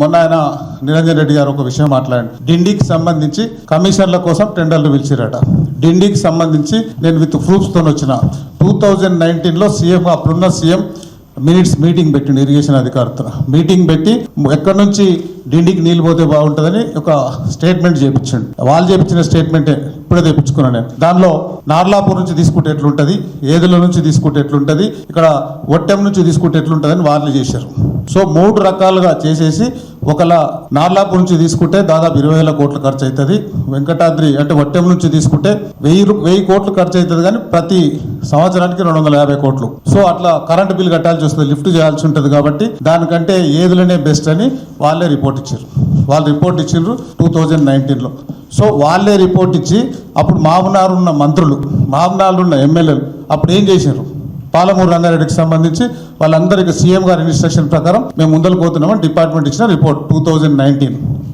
మొన్న ఆయన నిరంజన్ రెడ్డి గారు ఒక విషయం మాట్లాడండి. డిండికి సంబంధించి కమిషన్ల కోసం టెండర్లు పిలిచిరట. డిండికి సంబంధించి నేను విత్ ప్రూఫ్స్ తో వచ్చిన 2019లో సీఎం అప్పుడున్న సీఎం మినిట్స్ మీటింగ్ పెట్టిండు. ఇరిగేషన్ అధికారులతో మీటింగ్ పెట్టి ఎక్కడి నుంచి డిండికి నీళ్ళు పోతే బాగుంటుందని ఒక స్టేట్మెంట్ చేయించండి. వాళ్ళు చేయించిన స్టేట్మెంటే ఇప్పుడే తెప్పించుకున్నాను నేను. దానిలో నార్లాపూర్ నుంచి తీసుకుంటే ఎట్లుంటది, ఏదుల నుంచి తీసుకుంటే ఎట్లుంటది, ఇక్కడ ఒట్టెం నుంచి తీసుకుంటే ఎట్లుంటదని వాళ్ళు చేశారు. సో 3 రకాలుగా చేసేసి ఒకలా నార్లాపూర్ నుంచి తీసుకుంటే దాదాపు 20,000 కోట్లు ఖర్చు అవుతుంది. వెంకటాద్రి అంటే ఒట్టెం నుంచి తీసుకుంటే 1000 కోట్లు ఖర్చు అవుతుంది, కానీ ప్రతి సంవత్సరానికి 250 కోట్లు. సో అట్లా కరెంట్ బిల్ కట్టాల్సి వస్తుంది, లిఫ్ట్ చేయాల్సి ఉంటుంది. కాబట్టి దానికంటే ఏదులనే బెస్ట్ అని వాళ్ళే రిపోర్ట్ ఇచ్చారు. వాళ్ళు రిపోర్ట్ ఇచ్చిండ్రు 2019లో. సో వాళ్ళే రిపోర్ట్ ఇచ్చి అప్పుడు మామూనారు ఉన్న మంత్రులు, మామూనారు ఉన్న ఎమ్మెల్యేలు అప్పుడు ఏం చేశారు, పాలమూరు రంగారెడ్డికి సంబంధించి వాళ్ళందరికీ సీఎం గారి ఇన్స్ట్రక్షన్ ప్రకారం మేము ముందరకు పోతున్నామని డిపార్ట్మెంట్ ఇచ్చిన రిపోర్ట్ 2019.